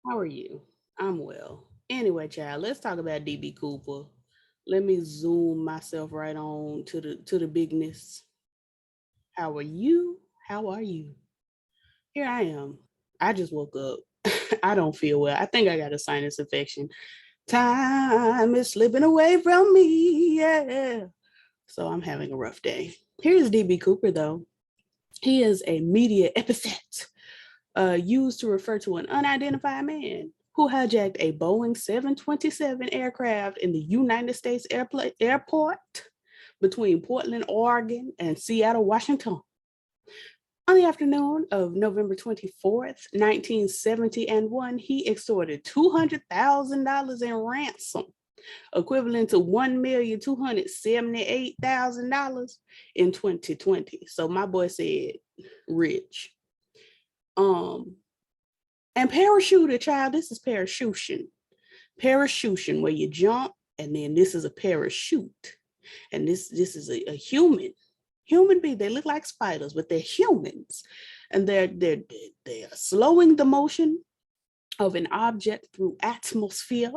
How are you? I'm well. Anyway, child, let's talk about DB Cooper. Let me zoom myself right on to the bigness. How are you? How are you? Here I am. I just woke up. I don't feel well. I think I got a sinus infection. Time is slipping away from me. Yeah. So I'm having a rough day. Here's DB Cooper though. He is a media epithet used to refer to an unidentified man who hijacked a Boeing 727 aircraft in the United States airport between Portland, Oregon, and Seattle, Washington. On the afternoon of November 24th, 1971, he extorted $200,000 in ransom, equivalent to $1,278,000 in 2020. So my boy said, rich. Um, And parachuter, child, this is parachuting. Parachuting, where you jump, and then this is a parachute. And this is a human being. They look like spiders, but they're humans. And they're slowing the motion of an object through atmosphere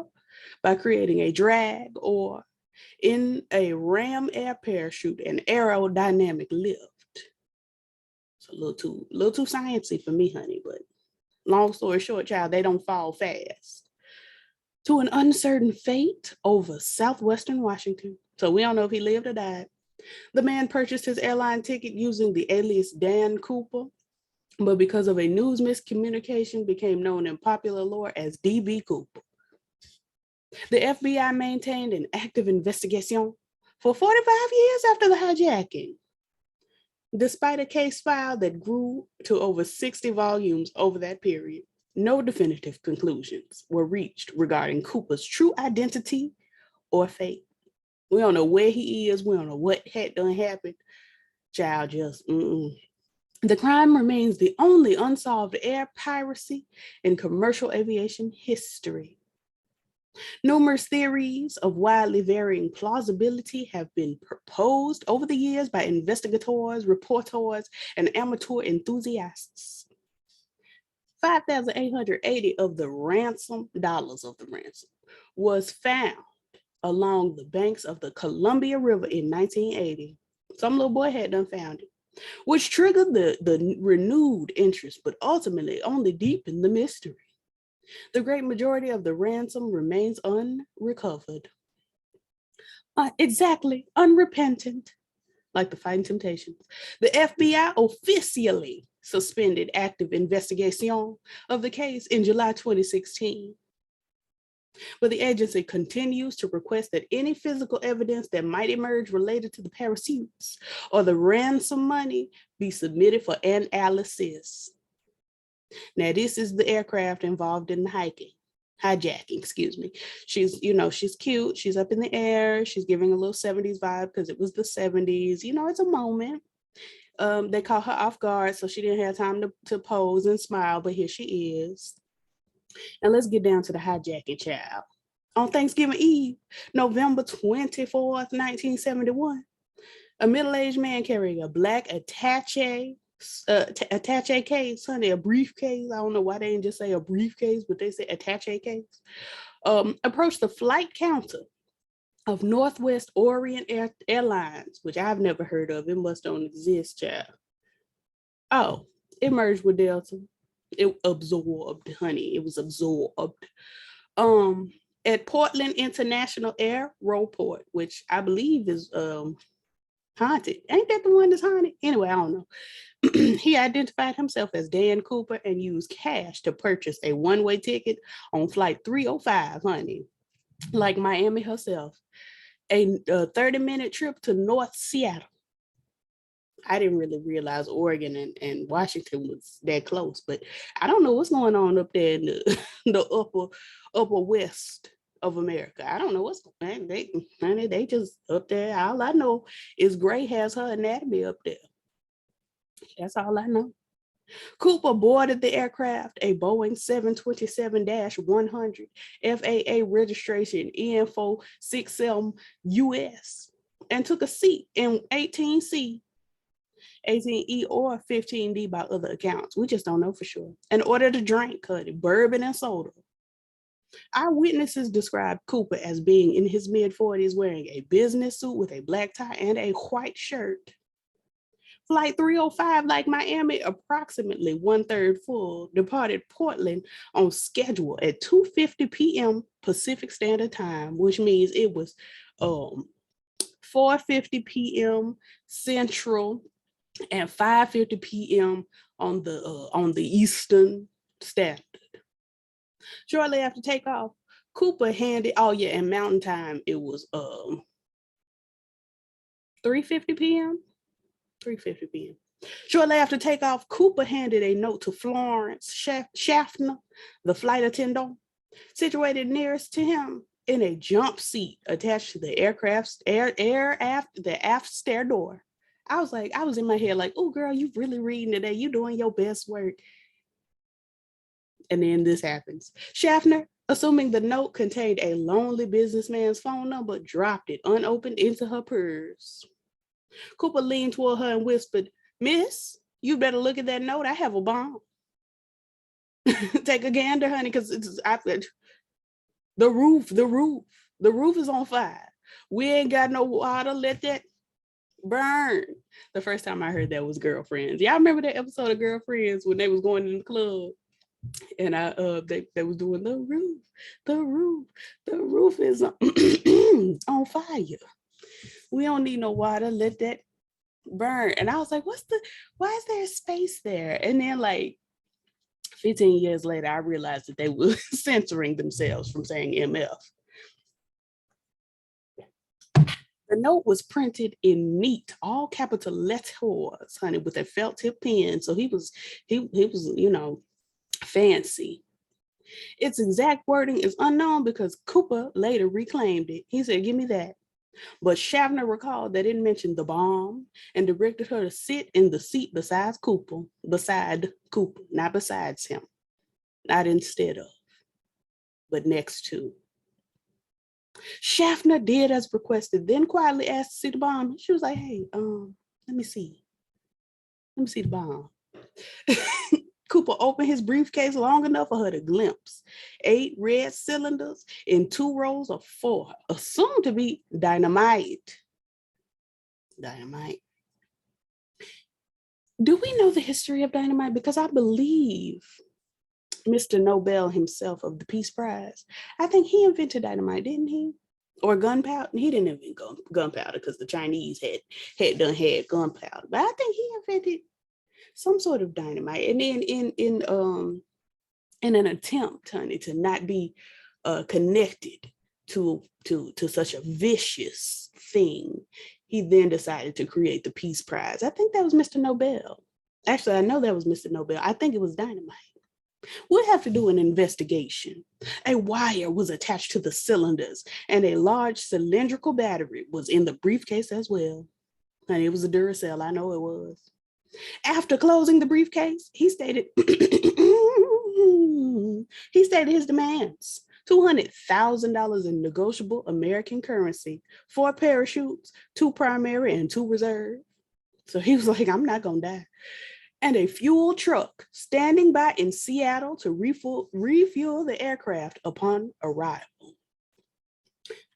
by creating a drag or in a ram air parachute, an aerodynamic lift. It's a little too sciencey for me, honey, but long story short, child, they don't fall fast. To an uncertain fate over southwestern Washington. So we don't know if he lived or died. The man purchased his airline ticket using the alias Dan Cooper, but because of a news miscommunication, became known in popular lore as DB Cooper. The FBI maintained an active investigation for 45 years after the hijacking, despite a case file that grew to over 60 volumes over that period. No definitive conclusions were reached regarding Cooper's true identity or fate. We don't know where he is. We don't know what had done happened. Child, the crime remains the only unsolved air piracy in commercial aviation history. Numerous theories of widely varying plausibility have been proposed over the years by investigators, reporters, and amateur enthusiasts. 5,880 of the ransom dollars of the ransom was found along the banks of the Columbia River in 1980. Some little boy had done found it, which triggered the renewed interest, but ultimately only deepened the mystery. The great majority of the ransom remains unrecovered. Exactly, unrepentant, like the Fighting Temptations. The FBI officially suspended active investigation of the case in July 2016. But the agency continues to request that any physical evidence that might emerge related to the parachutes or the ransom money be submitted for analysis. Now, this is the aircraft involved in the hijacking, excuse me. She's cute. She's up in the air. She's giving a little 70s vibe because it was the 70s. It's a moment. They caught her off guard, so she didn't have time to pose and smile, but here she is. And let's get down to the hijacking, child. On Thanksgiving Eve, November 24th, 1971, a middle-aged man carrying a black attache case, honey, a briefcase. I don't know why they didn't just say a briefcase, but they said attache case. Approached the flight counter of Northwest Orient Airlines, which I've never heard of. It must don't exist, child. Oh, it merged with Delta. It absorbed, honey. It was absorbed. At Portland International Airport, which I believe is haunted. Ain't that the one that's haunted? Anyway, I don't know. He identified himself as Dan Cooper and used cash to purchase a one-way ticket on flight 305, honey, like Miami herself. A 30-minute trip to North Seattle. I didn't really realize Oregon and Washington was that close, but I don't know what's going on up there in the upper west of America. I don't know what's going on. They just up there. All I know is Gray has her anatomy up there. That's all I know. Cooper boarded the aircraft, a Boeing 727-100 FAA registration EN467 US, and took a seat in 18C 18E or 15D by other accounts. We just don't know for sure. And ordered a drink, honey, bourbon and soda. Eyewitnesses described Cooper as being in his mid-40s wearing a business suit with a black tie and a white shirt. Flight 305, like Miami, approximately 1/3 full, departed Portland on schedule at 2:50 p.m. Pacific Standard Time, which means it was 4:50 p.m. Central and 5:50 p.m. on the Eastern Standard. Shortly after takeoff, Cooper handed, and Mountain Time, it was 3:50 p.m. 3:50 p.m. Shortly after takeoff, Cooper handed a note to Florence Schaffner, the flight attendant, situated nearest to him in a jump seat attached to the the aft stair door. I was in my head like, oh girl, you really reading today. You doing your best work. And then this happens. Schaffner, assuming the note contained a lonely businessman's phone number, dropped it unopened into her purse. Cooper leaned toward her and whispered, Miss, you better look at that note. I have a bomb. Take a gander, honey, because the roof is on fire. We ain't got no water. Let that burn. The first time I heard that was Girlfriends. Y'all remember that episode of Girlfriends when they was going in the club and they was doing the roof is on fire. We don't need no water. Let that burn. And I was like, why is there a space there? And then like 15 years later, I realized that they were censoring themselves from saying MF. The note was printed in neat, all capital letters, honey, with a felt tip pen. So he was, fancy. Its exact wording is unknown because Cooper later reclaimed it. He said, give me that. But Schaffner recalled that it mentioned the bomb and directed her to sit in the seat beside Cooper, not besides him, not instead of, but next to. Schaffner did as requested, then quietly asked to see the bomb. She was like, hey, let me see the bomb. Cooper opened his briefcase long enough for her to glimpse 8 red cylinders in 2 rows of 4, assumed to be dynamite. Do we know the history of dynamite? Because I believe Mr. Nobel himself of the Peace Prize, I think he invented dynamite, didn't he? Or gunpowder? He didn't invent gunpowder because the Chinese had gunpowder, but I think he invented some sort of dynamite. And then in an attempt, honey, to not be connected to such a vicious thing, he then decided to create the Peace Prize. I think that was Mr. Nobel. Actually, I know that was Mr. Nobel. I think it was dynamite. We'll have to do an investigation. A wire was attached to the cylinders, and a large cylindrical battery was in the briefcase as well. And it was a Duracell, I know it was. After closing the briefcase, he stated his demands. $200,000 in negotiable American currency, 4 parachutes, 2 primary and 2 reserve. So he was like, I'm not gonna die. And a fuel truck standing by in Seattle to refuel the aircraft upon arrival.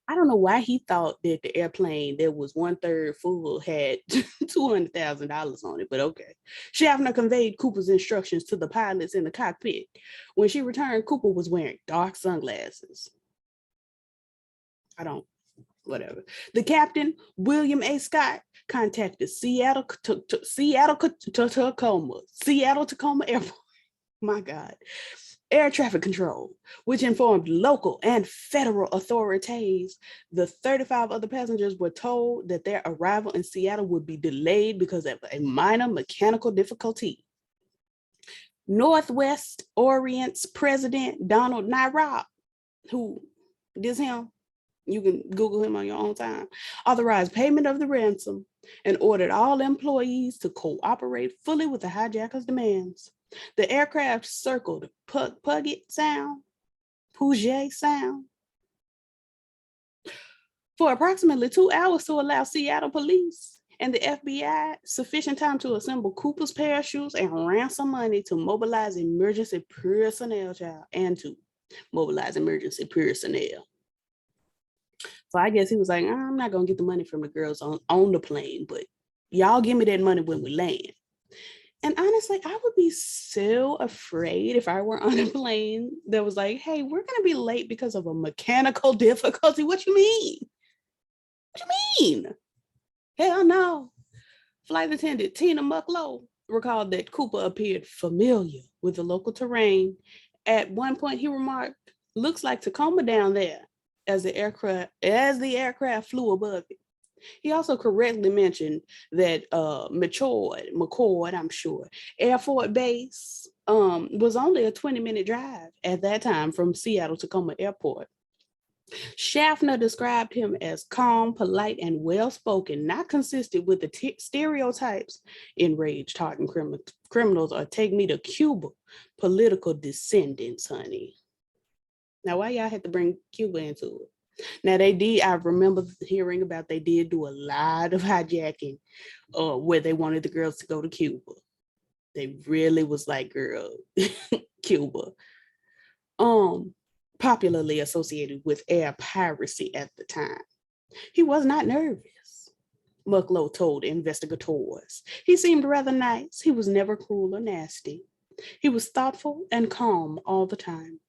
I don't know why he thought that the airplane that was 1/3 full had $200,000 on it, but okay. Schaffner conveyed Cooper's instructions to the pilots in the cockpit. When she returned, Cooper was wearing dark sunglasses. Whatever. The captain, William A. Scott, contacted Seattle Tacoma Airport. My God. Air traffic control, which informed local and federal authorities. The 35 other passengers were told that their arrival in Seattle would be delayed because of a minor mechanical difficulty. Northwest Orient's president, Donald Nyrop, who is him, you can Google him on your own time, authorized payment of the ransom and ordered all employees to cooperate fully with the hijackers' demands. The aircraft circled Puget Sound for approximately 2 hours to allow Seattle police and the FBI sufficient time to assemble Cooper's parachutes and ransom money to mobilize emergency personnel, child, and to mobilize emergency personnel. So I guess he was like, I'm not gonna get the money from the girls on the plane, but y'all give me that money when we land. And honestly, I would be so afraid if I were on a plane that was like, hey, we're gonna be late because of a mechanical difficulty. What you mean? What you mean? Hell no. Flight attendant Tina Mucklow recalled that Cooper appeared familiar with the local terrain. At one point, he remarked, looks like Tacoma down there, as the aircraft flew above it. He also correctly mentioned that McCord, I'm sure, Air Force Base was only a 20-minute drive at that time from Seattle Tacoma Airport. Schaffner described him as calm, polite, and well-spoken, not consistent with the stereotypes enraged hardened criminals or take me to Cuba political descendants, honey. Now, why y'all had to bring Cuba into it? Now, I remember hearing about they did do a lot of hijacking where they wanted the girls to go to Cuba. They really was like, girl, Cuba. Popularly associated with air piracy at the time. He was not nervous, Mucklow told investigators. He seemed rather nice. He was never cruel or nasty. He was thoughtful and calm all the time.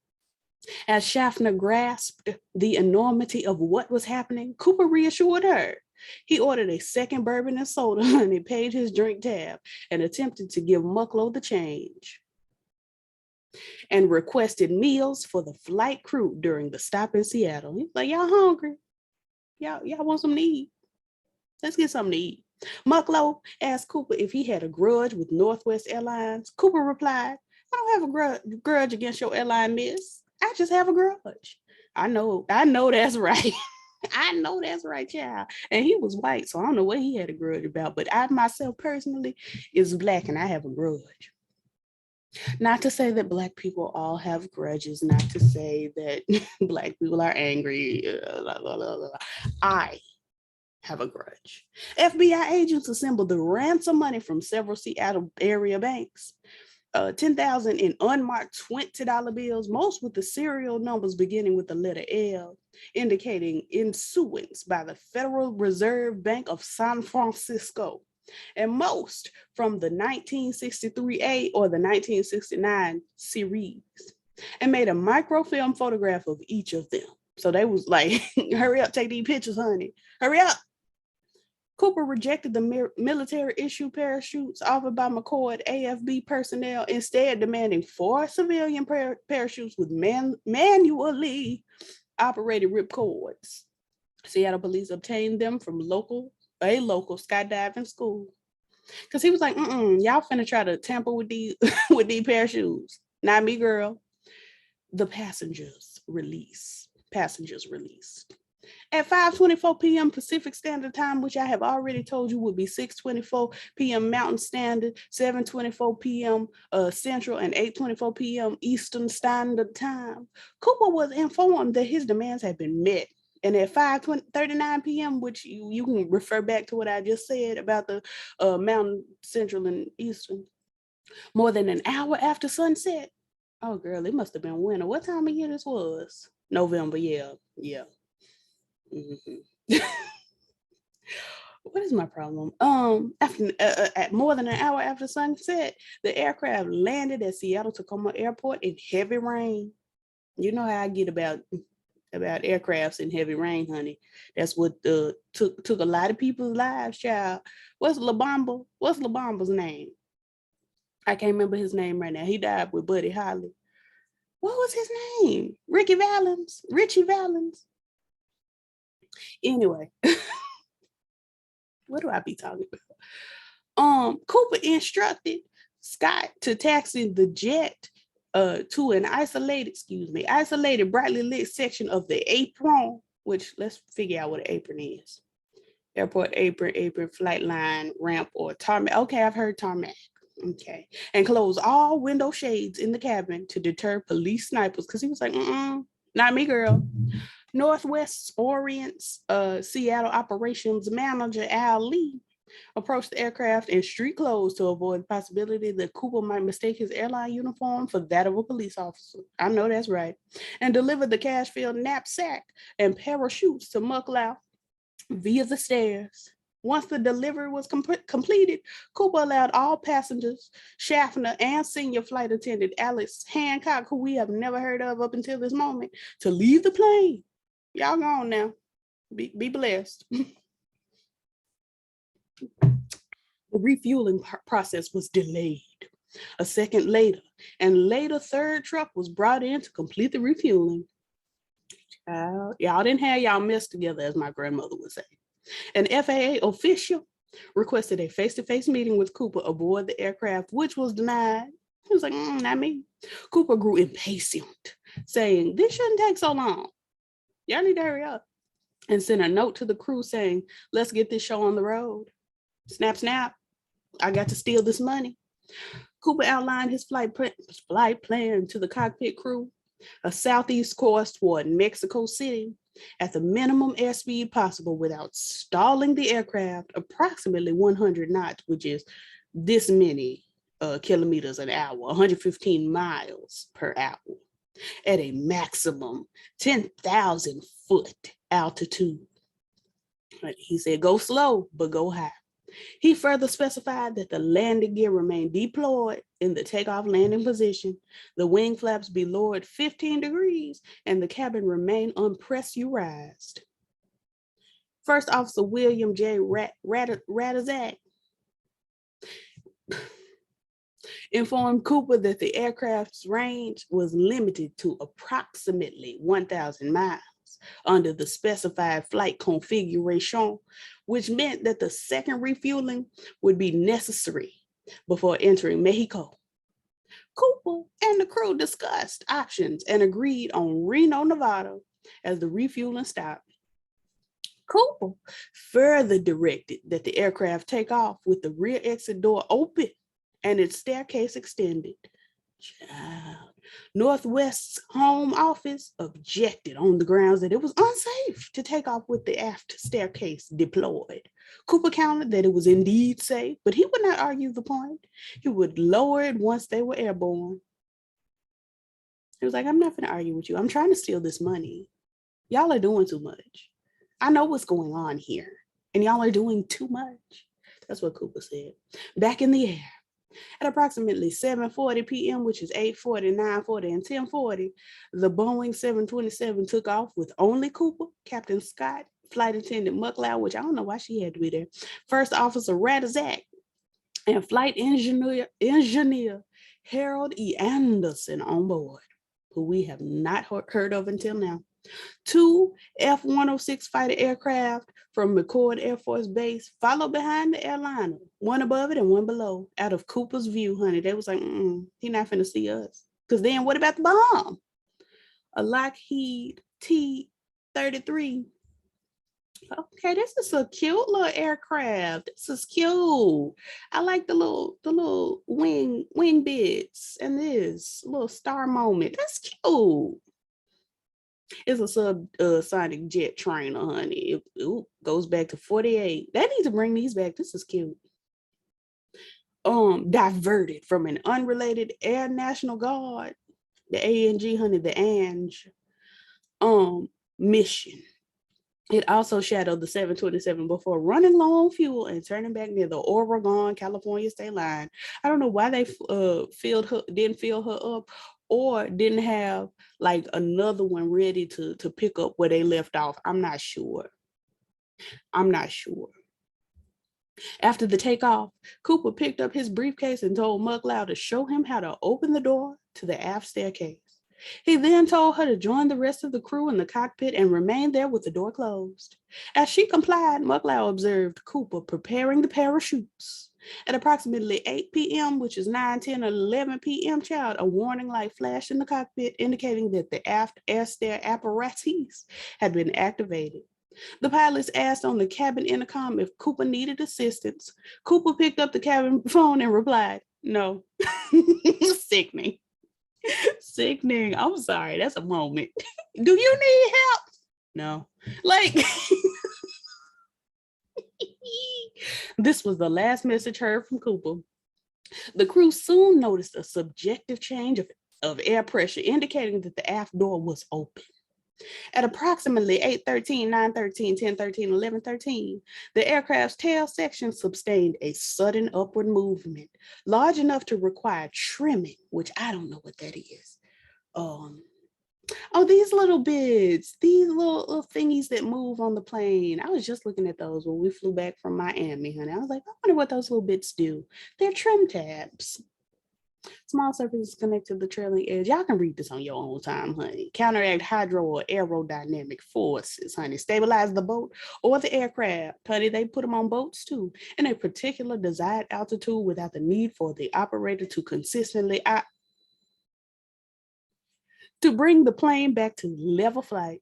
As Schaffner grasped the enormity of what was happening, Cooper reassured her. He ordered a second bourbon and soda and he paid his drink tab and attempted to give Mucklow the change and requested meals for the flight crew during the stop in Seattle. He's like, y'all hungry? Y'all want something to eat? Let's get something to eat. Mucklow asked Cooper if he had a grudge with Northwest Airlines. Cooper replied, I don't have a grudge against your airline, miss. I just have a grudge. I know that's right. I know that's right, child. And he was white, so I don't know what he had a grudge about. But I myself personally is black and I have a grudge. Not to say that Black people all have grudges, not to say that Black people are angry. I have a grudge. FBI agents assembled the ransom money from several Seattle area banks. 10,000 in unmarked $20 bills, most with the serial numbers beginning with the letter L, indicating issuance by the Federal Reserve Bank of San Francisco, and most from the 1963A or the 1969 series, and made a microfilm photograph of each of them. So they was like, hurry up, take these pictures, honey. Hurry up. Cooper rejected the military issue parachutes offered by McCord AFB personnel, instead demanding 4 civilian parachutes with manually operated ripcords. Seattle police obtained them from a local skydiving school. Because he was like, y'all finna try to tamper with these with these parachutes. Not me, girl. The passengers released. At 5:24 p.m. Pacific Standard Time, which I have already told you would be 6:24 p.m. Mountain Standard, 7:24 p.m. Central, and 8:24 p.m. Eastern Standard Time, Cooper was informed that his demands had been met. And at 5:39 p.m., which you can refer back to what I just said about the Mountain, Central, and Eastern, more than an hour after sunset. Oh, girl, it must have been winter. What time of year this was? November, yeah. Mm-hmm. What is my problem? At more than an hour after sunset, the aircraft landed at Seattle Tacoma Airport in heavy rain. You know how I get about aircrafts in heavy rain, honey. That's what took a lot of people's lives, child. What's LaBamba's name? I can't remember his name right now. He died with Buddy Holly. What was his name? Richie Valens. Anyway, what do I be talking about? Cooper instructed Scott to taxi the jet to an isolated, brightly lit section of the apron, which let's figure out what an apron is. Airport apron, flight line, ramp, or tarmac. Okay, I've heard tarmac. Okay. And close all window shades in the cabin to deter police snipers, because he was like, not me, girl. Northwest Orient's Seattle operations manager, Al Lee, approached the aircraft in street clothes to avoid the possibility that Cooper might mistake his airline uniform for that of a police officer. I know that's right. And delivered the cash-filled knapsack and parachutes to Mucklow via the stairs. Once the delivery was completed, Cooper allowed all passengers, Schaffner and senior flight attendant Alex Hancock, who we have never heard of up until this moment, to leave the plane. Y'all gone now. Be blessed. The refueling process was delayed. A second later, and later third truck was brought in to complete the refueling. Y'all didn't have y'all mess together, as my grandmother would say. An FAA official requested a face-to-face meeting with Cooper aboard the aircraft, which was denied. He was like, not me. Cooper grew impatient, saying, this shouldn't take so long. Y'all need to hurry up. And sent a note to the crew saying, let's get this show on the road. Snap, snap. I got to steal this money. Cooper outlined his flight plan to the cockpit crew, a southeast course toward Mexico City at the minimum airspeed possible without stalling the aircraft, approximately 100 knots, which is this many kilometers an hour, 115 miles per hour, at a maximum 10,000 foot altitude. He said, go slow, but go high. He further specified that the landing gear remain deployed in the takeoff landing position, the wing flaps be lowered 15 degrees, and the cabin remain unpressurized. First Officer William J. Radazak informed Cooper that the aircraft's range was limited to approximately 1,000 miles under the specified flight configuration, which meant that the second refueling would be necessary before entering Mexico. Cooper and the crew discussed options and agreed on Reno, Nevada as the refueling stopped. Cooper further directed that the aircraft take off with the rear exit door open and its staircase extended. Child. Northwest's home office objected on the grounds that it was unsafe to take off with the aft staircase deployed. Cooper countered that it was indeed safe, but he would not argue the point. He would lower it once they were airborne. He was like, I'm not going to argue with you. I'm trying to steal this money. Y'all are doing too much. I know what's going on here, and y'all are doing too much. That's what Cooper said. Back in the air. At approximately 7:40 p.m., which is 8:40, 9:40, and 10:40, the Boeing 727 took off with only Cooper, Captain Scott, Flight Attendant Mucklow, which I don't know why she had to be there, First Officer Radazak, and Flight Engineer Harold E. Anderson on board, who we have not heard of until now. 2 F-106 fighter aircraft from McCord Air Force Base followed behind the airliner, one above it and one below, out of Cooper's view, honey. They was like, he not finna see us. Because then what about the bomb? A Lockheed T-33. Okay, this is a cute little aircraft. This is cute. I like the little wing bits and this little star moment. That's cute. It's a subsonic jet trainer, honey. It goes back to 48. They need to bring these back. This is cute. Diverted from an unrelated Air National Guard, the ANG, honey, the ANG mission. It also shadowed the 727 before running low on fuel and turning back near the Oregon, California state line. I don't know why they didn't fill her up, or didn't have like another one ready to pick up where they left off. I'm not sure. After the takeoff, Cooper picked up his briefcase and told Mucklow to show him how to open the door to the aft staircase. He then told her to join the rest of the crew in the cockpit and remain there with the door closed. As she complied, Mucklow observed Cooper preparing the parachutes. At approximately 8 p.m., which is 9, 10, or 11 p.m., child, a warning light flashed in the cockpit indicating that the aft air stair apparatus had been activated. The pilots asked on the cabin intercom if Cooper needed assistance. Cooper picked up the cabin phone and replied, no. Sickening. Sickening. I'm sorry. That's a moment. Do you need help? No. Like, This was the last message heard from Cooper. The crew soon noticed a subjective change of air pressure, indicating that the aft door was open. At approximately 8:13, 9:13, 10:13, 11:13, the aircraft's tail section sustained a sudden upward movement, large enough to require trimming, which I don't know what that is. Oh, these little bits, these little thingies that move on the plane. I was just looking at those when we flew back from Miami, honey. I was like, I wonder what those little bits do. They're trim tabs. Small surfaces connect to the trailing edge. Y'all can read this on your own time, honey. Counteract hydro or aerodynamic forces, honey. Stabilize the boat or the aircraft, honey. They put them on boats too, in a particular desired altitude without the need for the operator to consistently to bring the plane back to level flight.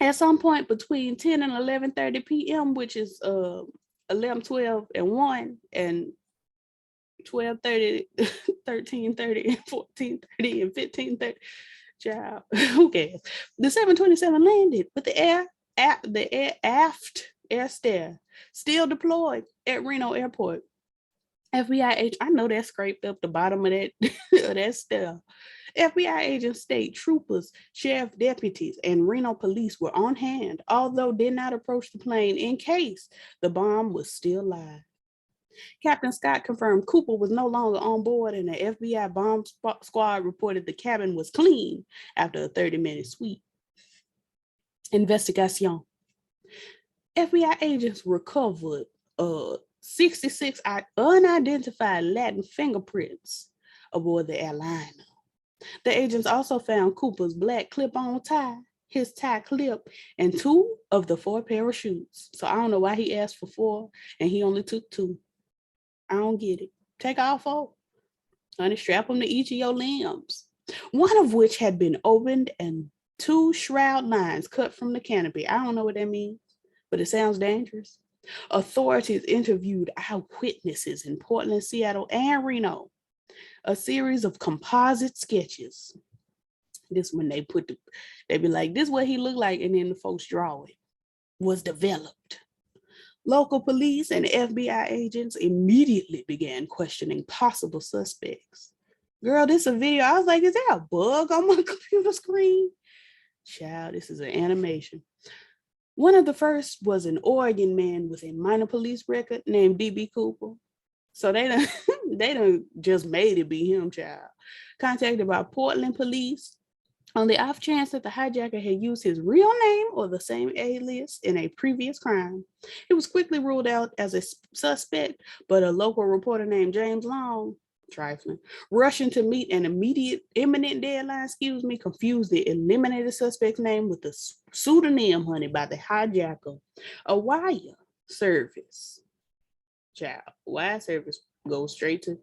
At some point between 10 and 11:30 p.m., which is 11, 12, and 1, and 12:30, 13:30, and 14:30, and 15:30. Child, who cares? The 727 landed with the aft air stair still deployed at Reno Airport. FBI agent, I know that scraped up the bottom of that, of that stair. FBI agents, state troopers, sheriff deputies, and Reno police were on hand, although did not approach the plane in case the bomb was still live. Captain Scott confirmed Cooper was no longer on board, and the FBI bomb squad reported the cabin was clean after a 30-minute sweep. Investigation. FBI agents recovered 66 unidentified Latin fingerprints aboard the airliner. The agents also found Cooper's black clip-on tie, his tie clip, and 2 of the 4 parachutes. So I don't know why he asked for 4 and he only took 2. I don't get it. Take all 4. Honey, strap them to each of your limbs. One of which had been opened and 2 shroud lines cut from the canopy. I don't know what that means, but it sounds dangerous. Authorities interviewed eyewitnesses in Portland, Seattle, and Reno. A series of composite sketches. This when they be like, this is what he looked like, and then the folks draw it, was developed. Local police and FBI agents immediately began questioning possible suspects. Girl, this is a video. I was like, is there a bug on my computer screen? Child, this is an animation. One of the first was an Oregon man with a minor police record named D.B. Cooper. So they done just made it be him, child. Contacted by Portland police on the off chance that the hijacker had used his real name or the same alias in a previous crime. It was quickly ruled out as a suspect, but a local reporter named James Long, trifling, rushing to meet an imminent deadline, confused the eliminated suspect's name with the pseudonym, honey, by the hijacker. A wire service. Child, wire service goes straight to,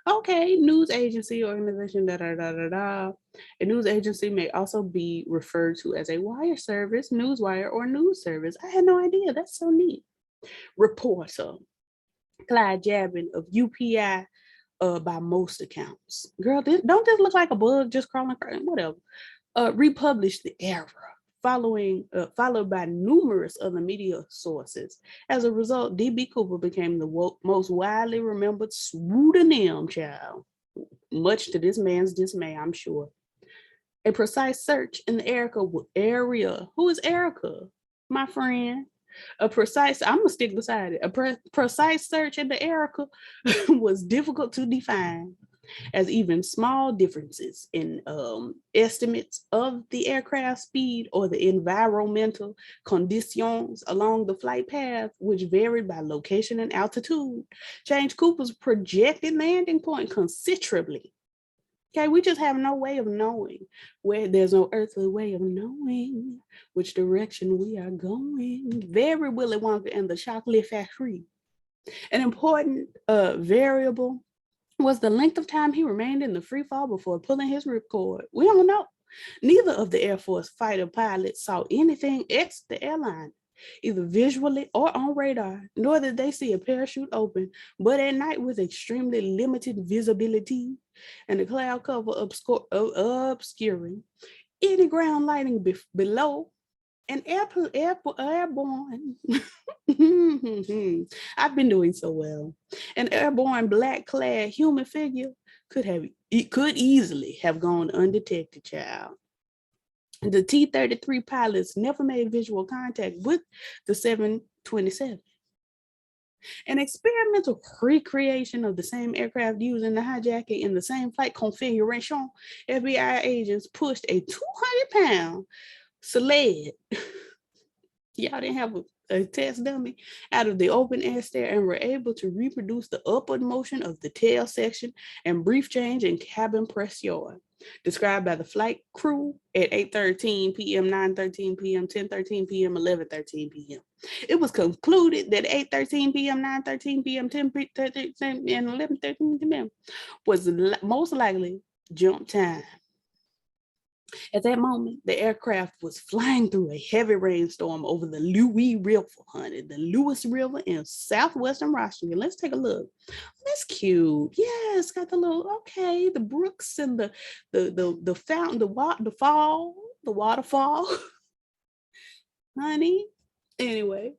okay, news agency, organization, da-da-da-da-da. A news agency may also be referred to as a wire service, news wire, or news service. I had no idea. That's so neat. Reporter, KailahJr of UPI, by most accounts. Girl, don't this look like a bug just crawling, whatever. Republished the error, followed by numerous other media sources. As a result, D.B. Cooper became the most widely remembered pseudonym, child, much to this man's dismay, I'm sure. A precise search in the area. Who is Erica? My friend. I'm gonna stick beside it. A precise search in the Erica was difficult to define, as even small differences in estimates of the aircraft speed or the environmental conditions along the flight path, which varied by location and altitude, changed Cooper's projected landing point considerably. Okay, we just have no way of knowing where there's no earthly way of knowing which direction we are going. Very Willy Wonka and the Chocolate Factory. An important variable was the length of time he remained in the free fall before pulling his ripcord. We don't know. Neither of the Air Force fighter pilots saw anything ex the airline, either visually or on radar, nor did they see a parachute open, but at night with extremely limited visibility and the cloud cover obscuring any ground lighting below. An airborne. I've been doing so well. An airborne black-clad human figure could easily have gone undetected, child. The T-33 pilots never made visual contact with the 727. An experimental recreation of the same aircraft used in the hijacking in the same flight configuration, FBI agents pushed a 200-pound sled. Y'all didn't have a test dummy out of the open air stair and were able to reproduce the upward motion of the tail section and brief change in cabin pressure, described by the flight crew at 8:13 p.m., 9:13 p.m., 10:13 p.m., 11:13 p.m. It was concluded that 8:13 p.m., 9:13 p.m., 10:13 and 11:13 p.m. was most likely jump time. At that moment, the aircraft was flying through a heavy rainstorm over the Louis River, honey, the Lewis River in southwestern Washington. Let's take a look. That's cute. Yeah, it's got the little, okay, the brooks and the fountain, the waterfall, honey. Anyway,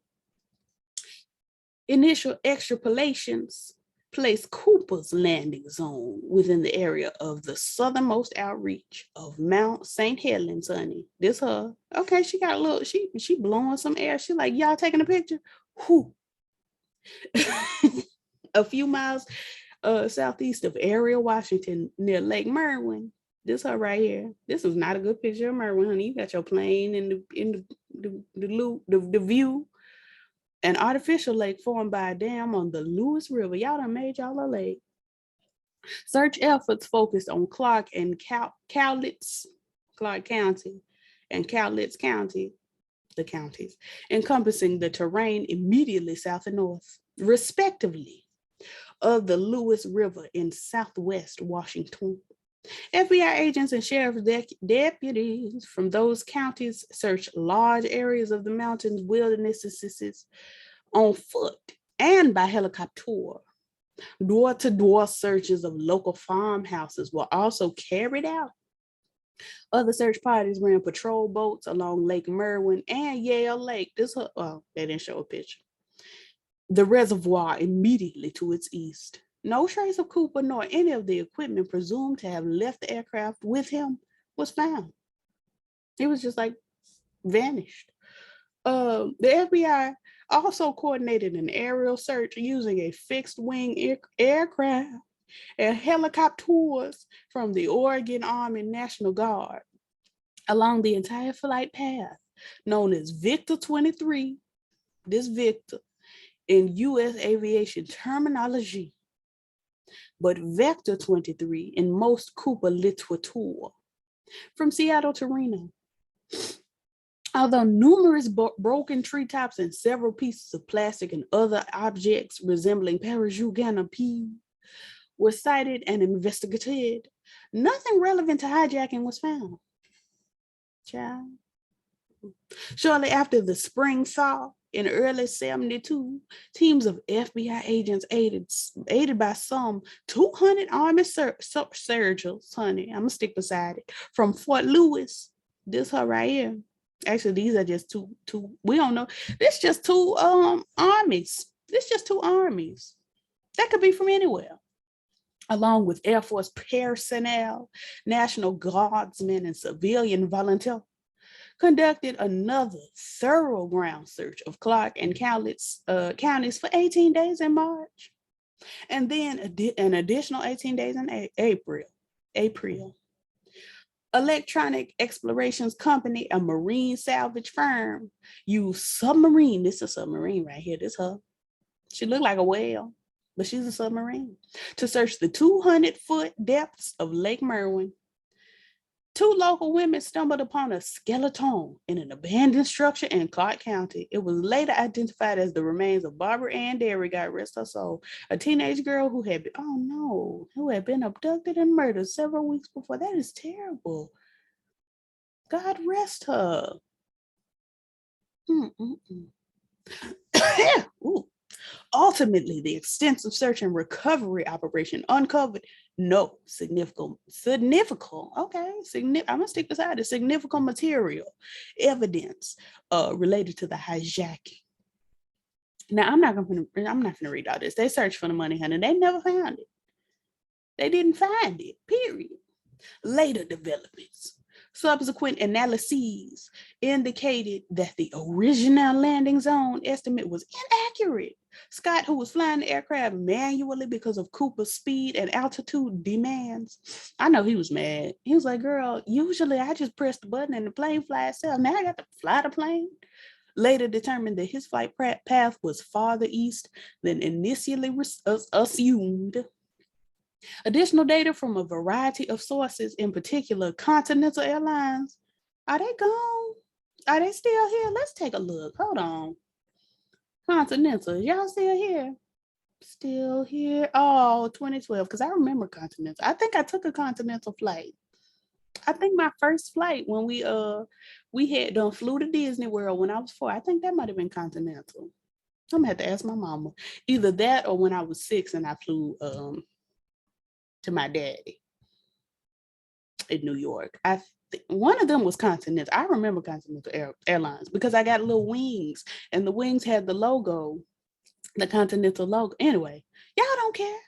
initial extrapolations place Cooper's landing zone within the area of the southernmost outreach of Mount St. Helens, honey. This her. Okay, she got a little, she blowing some air. She like, y'all taking a picture? Whoo. A few miles southeast of Ariel, Washington, near Lake Merwin. This her right here. This is not a good picture of Merwin, honey. You got your plane in the view. An artificial lake formed by a dam on the Lewis River. Y'all done made y'all a lake. Search efforts focused on Clark and Cowlitz, Clark County, and Cowlitz County, the counties, encompassing the terrain immediately south and north, respectively, of the Lewis River in southwest Washington. FBI agents and sheriff's deputies from those counties searched large areas of the mountains wildernesses on foot and by helicopter. Door-to-door searches of local farmhouses were also carried out. Other search parties ran patrol boats along Lake Merwin and Yale Lake. They didn't show a picture. The reservoir immediately to its east. No trace of Cooper nor any of the equipment presumed to have left the aircraft with him was found. It was just like vanished. The FBI also coordinated an aerial search using a fixed-wing aircraft and helicopters from the Oregon Army National Guard along the entire flight path, known as Victor 23, this Victor, in U.S. aviation terminology, but Vector 23 in most Cooper literature. From Seattle to Reno. Although numerous broken treetops and several pieces of plastic and other objects resembling parachute canopy were sighted and investigated, nothing relevant to hijacking was found. Child. Shortly after the spring thaw in early 72, teams of FBI agents aided by some 200 Army soldiers, honey, I'm gonna stick beside it, from Fort Lewis. This her right here. Actually, these are just two, we don't know. This just two armies. This just two armies. That could be from anywhere. Along with Air Force personnel, National Guardsmen, and civilian volunteers, conducted another thorough ground search of Clark and Cowlitz counties for 18 days in March, and then an additional 18 days in April. Electronic Explorations Company, a marine salvage firm, used submarine. This is a submarine right here. This her. She looked like a whale, but she's a submarine, to search the 200-foot depths of Lake Merwin. Two local women stumbled upon a skeleton in an abandoned structure in Clark County. It was later identified as the remains of Barbara Ann Derry, God rest her soul, a teenage girl who had been abducted and murdered several weeks before. That is terrible. God rest her. Ooh. Ultimately, the extensive search and recovery operation uncovered no significant, I'm gonna stick beside it, significant material evidence related to the hijacking. Now, I'm not gonna read all this. They searched for the money, honey. They never found it. They didn't find it, period. Later developments. Subsequent analyses indicated that the original landing zone estimate was inaccurate. Scott, who was flying the aircraft manually because of Cooper's speed and altitude demands, I know he was mad. He was like, girl, usually I just press the button and the plane flies itself. Now I got to fly the plane. Later determined that his flight path was farther east than initially assumed. Additional data from a variety of sources, in particular Continental Airlines. Are they gone? Are they still here? Let's take a look. Hold on. Continental, y'all still here? Still here? Oh, 2012, because I remember Continental. I think I took a Continental flight. I think my first flight when we had done flew to Disney World when I was 4. I think that might have been Continental. I'm gonna have to ask my mama. Either that or when I was 6 and I flew to my daddy in New York. One of them was Continental. I remember Continental Airlines because I got little wings and the wings had the logo, the Continental logo. Anyway, y'all don't care.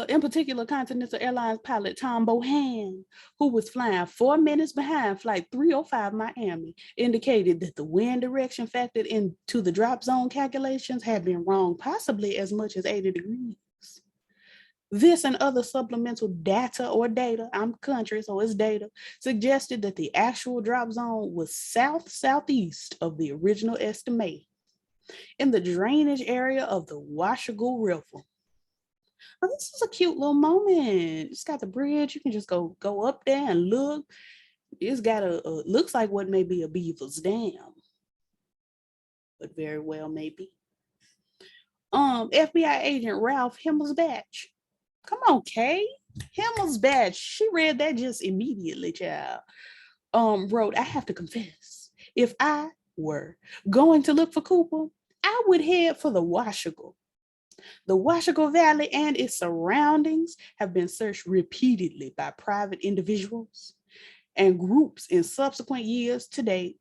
In particular, Continental Airlines pilot Tom Bohan, who was flying 4 minutes behind flight 305 Miami, indicated that the wind direction factored into the drop zone calculations had been wrong, possibly as much as 80 degrees. This and other supplemental data, I'm country, so it's data, suggested that the actual drop zone was southeast of the original estimate in the drainage area of the Washougal River. But this is a cute little moment. It's got the bridge. You can just go up there and look. It's got looks like what may be a beaver's dam, but very well maybe. FBI agent Ralph Himmelsbach. Come on, Kay. Himmelsbach. She read that just immediately, child. Wrote, I have to confess, if I were going to look for Cooper, I would head for the Washougal. The Washougal Valley and its surroundings have been searched repeatedly by private individuals and groups in subsequent years. To date,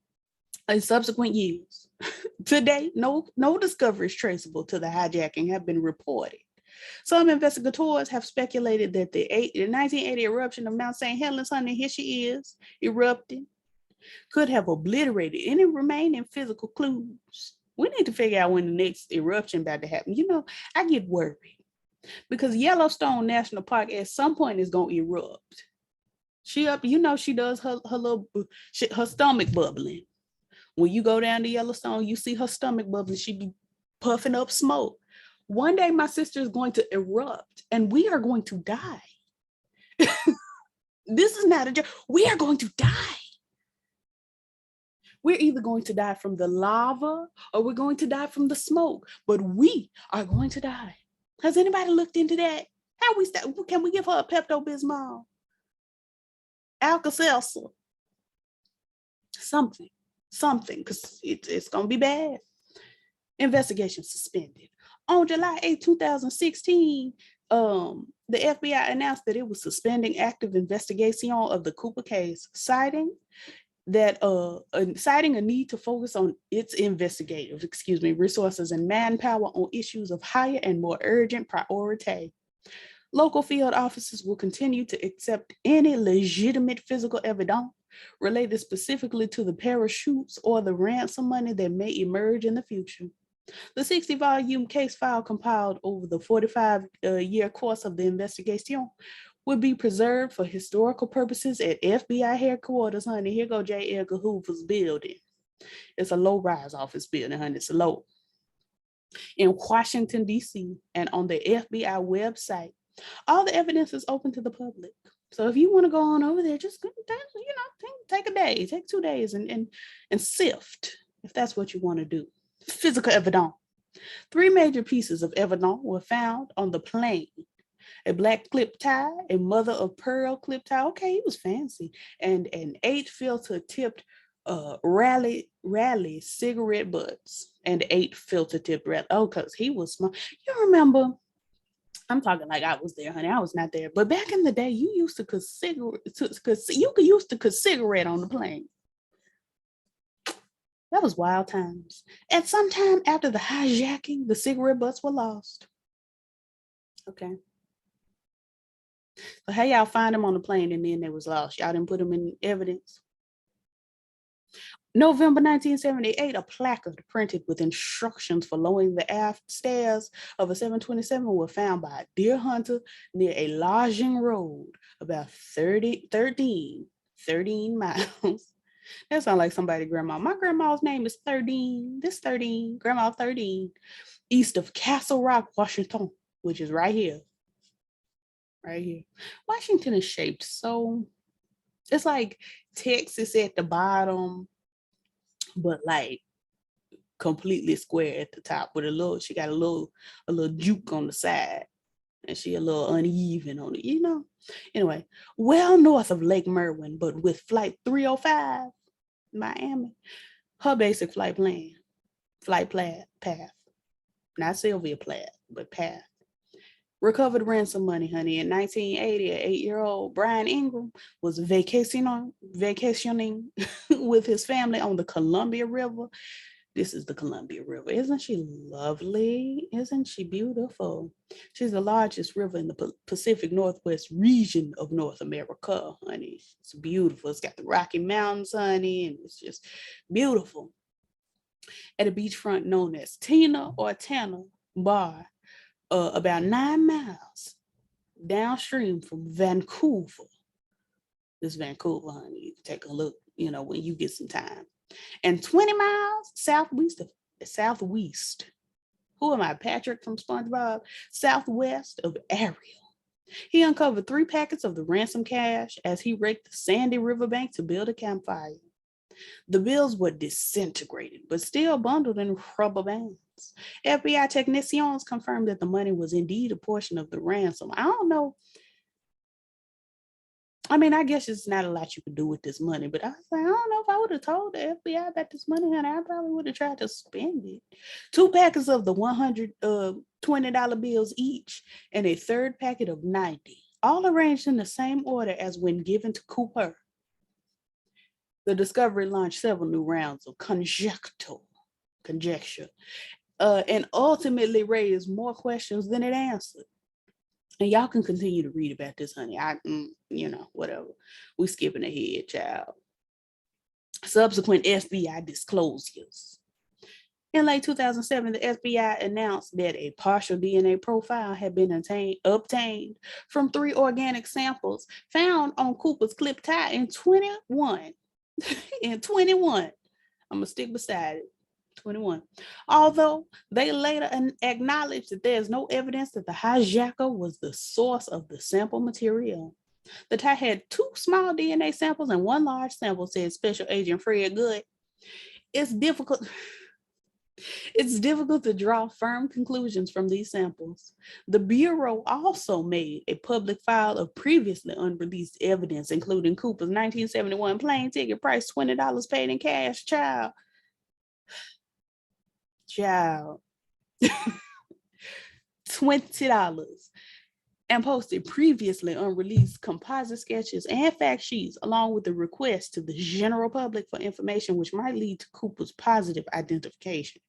no discoveries traceable to the hijacking have been reported. Some investigators have speculated that the 1980 eruption of Mount St. Helens, honey, here she is, erupting, could have obliterated any remaining physical clues. We need to figure out when the next eruption about to happen. You know, I get worried because Yellowstone National Park at some point is going to erupt. She does her stomach bubbling. When you go down to Yellowstone, you see her stomach bubbling. She be puffing up smoke. One day my sister is going to erupt and we are going to die. This is not a joke. We are going to die. We're either going to die from the lava or we're going to die from the smoke, but we are going to die. Has anybody looked into that? Can we give her a Pepto-Bismol? Alka-Seltzer? Something, because it's going to be bad. Investigation suspended. On July 8, 2016, the FBI announced that it was suspending active investigation of the Cooper case, citing a need to focus on its resources and manpower on issues of higher and more urgent priority. Local field officers will continue to accept any legitimate physical evidence related specifically to the parachutes or the ransom money that may emerge in the future. The 60-volume case file compiled over the 45-year course of the investigation will be preserved for historical purposes at FBI headquarters, honey. Here go J. Edgar Hoover's building. It's a low-rise office building, honey. It's low. In Washington, D.C., and on the FBI website, all the evidence is open to the public. So if you want to go on over there, just take a day, take 2 days and sift if that's what you want to do. Physical evidence. 3 major pieces of evidence were found on the plane. A black clip tie, a mother of pearl clip tie. Okay, he was fancy. And an 8 filter tipped rally cigarette butts and 8 filter tip rally. Oh, because he was smart. You remember? I'm talking like I was there, honey. I was not there. But back in the day, you used to cut cigarette. You could used to cut cigarette on the plane. That was wild times. And sometime after the hijacking, the cigarette butts were lost. Okay. So how y'all find them on the plane and then they was lost? Y'all didn't put them in evidence? November 1978, a placard printed with instructions for lowering the aft stairs of a 727 were found by a deer hunter near a lodging road about 13 miles. That sounds like somebody's grandma. My grandma's name is 13. This 13, Grandma 13, east of Castle Rock, Washington, which is right here. Right here. Washington is shaped so, it's like Texas at the bottom, but like completely square at the top with she got a little juke on the side, and she a little uneven on it, Anyway, well north of Lake Merwin, but with flight 305, Miami, her basic flight path, not Sylvia Plath, but path. Recovered ransom money, honey. In 1980, an 8-year-old Brian Ingram was vacationing with his family on the Columbia River. This is the Columbia River. Isn't she lovely? Isn't she beautiful? She's the largest river in the Pacific Northwest region of North America, honey. It's beautiful. It's got the Rocky Mountains, honey, and it's just beautiful. At a beachfront known as Tina or Tanner Bar, about 9 miles downstream from Vancouver. This Vancouver, honey. You can take a look, when you get some time. And 20 miles southwest. Who am I? Patrick from SpongeBob? Southwest of Ariel. He uncovered 3 packets of the ransom cash as he raked the sandy riverbank to build a campfire. The bills were disintegrated, but still bundled in rubber bands. FBI technicians confirmed that the money was indeed a portion of the ransom. I don't know. I mean, I guess it's not a lot you could do with this money, but I was like, I don't know if I would have told the FBI about this money, honey. I probably would have tried to spend it. 2 packets of the $120 bills each, and a third packet of 90, all arranged in the same order as when given to Cooper. The discovery launched several new rounds of conjecture, and ultimately raised more questions than it answered. And y'all can continue to read about this, honey. Whatever. We skipping ahead, child. Subsequent FBI disclosures. In late 2007, the FBI announced that a partial DNA profile had been obtained from 3 organic samples found on Cooper's clip tie in 21. In 21. I'm going to stick beside it. 21. Although they later acknowledged that there's no evidence that the hijacker was the source of the sample material. The tie had 2 small DNA samples and 1 large sample, said Special Agent Fred Good. It's difficult to draw firm conclusions from these samples. The Bureau also made a public file of previously unreleased evidence, including Cooper's 1971 plane ticket price, $20 paid in cash. Child. $20, and posted previously unreleased composite sketches and fact sheets, along with the request to the general public for information which might lead to Cooper's positive identification.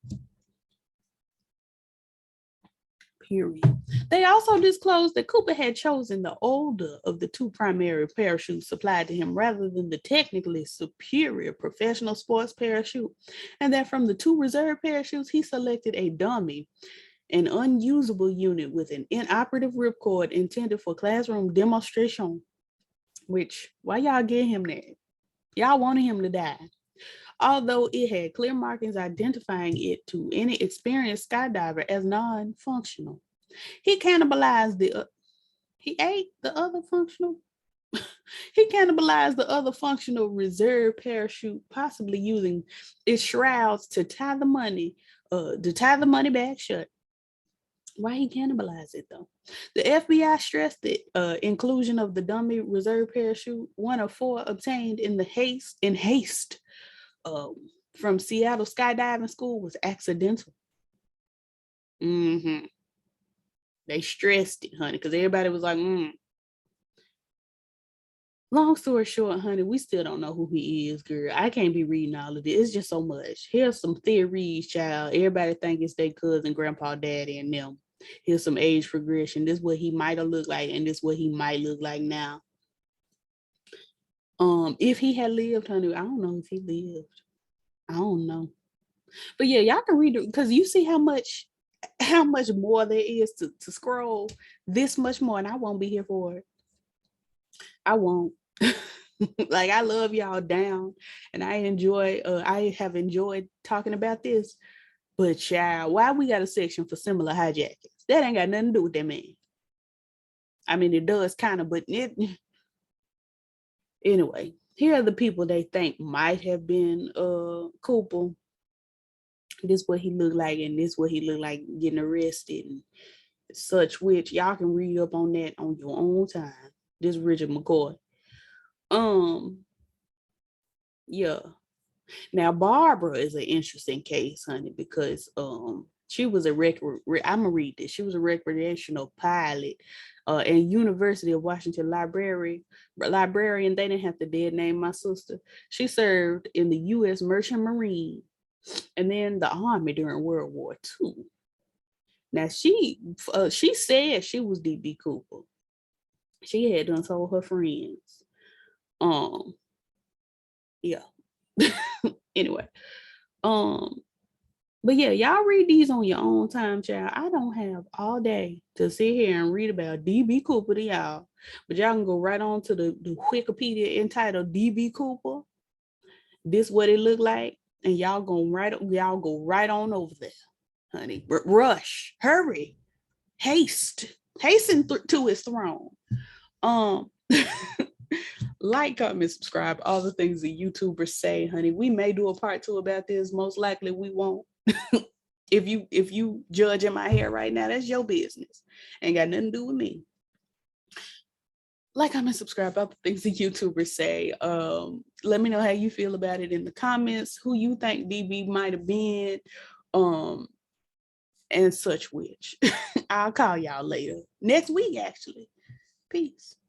Period. They also disclosed that Cooper had chosen the older of the 2 primary parachutes supplied to him rather than the technically superior professional sports parachute, and that from the 2 reserve parachutes, he selected a dummy, an unusable unit with an inoperative ripcord intended for classroom demonstration. Which, why y'all get him that? Y'all wanted him to die. Although it had clear markings identifying it to any experienced skydiver as non-functional. He cannibalized he ate the other functional. He cannibalized the other functional reserve parachute, possibly using its shrouds to tie the money bag shut. Why he cannibalized it though? The FBI stressed that inclusion of the dummy reserve parachute, 1 of 4 obtained in haste from Seattle skydiving school was accidental. Mm-hmm. They stressed it, honey, because everybody was like, Long story short, honey, we still don't know who he is, girl. I can't be reading all of this. It's just so much. Here's some theories, child. Everybody think it's their cousin, grandpa, daddy, and them. Here's some age progression. This is what he might have looked like, and this is what he might look like now. If he had lived, honey, I don't know if he lived. I don't know. But yeah, y'all can read it because you see how much more there is to scroll. This much more, and I won't be here for it. I won't. Like, I love y'all down, and I have enjoyed talking about this. But child, why we got a section for similar hijackings? That ain't got nothing to do with that man. I mean, it does kind of, but it anyway. Here are the people they think might have been Cooper. This what he looked like, and this what he looked like getting arrested and such, which y'all can read up on that on your own time. This Richard McCoy. Yeah. Now Barbara is an interesting case, honey, because she was I'm gonna read this. She was a recreational pilot and University of Washington librarian. They didn't have to dead name my sister. She served in the U.S. Merchant Marine and then the Army during World War II. Now she said she was DB Cooper. She had done told her friends. Yeah. Anyway, but yeah, y'all read these on your own time, child. I don't have all day to sit here and read about DB Cooper to y'all, but y'all can go right on to the Wikipedia entitled DB Cooper. This what it looked like, and y'all go right on over there, honey. Rush, hurry, hasten to his throne. Like, comment, subscribe, all the things the YouTubers say, honey. We may do a part 2 about this. Most likely we won't. If you judging my hair right now, that's your business. Ain't got nothing to do with me. Like, comment, subscribe, all the things the YouTubers say. Let me know how you feel about it in the comments, who you think DB might have been, and such which. I'll call y'all later. Next week, actually. Peace.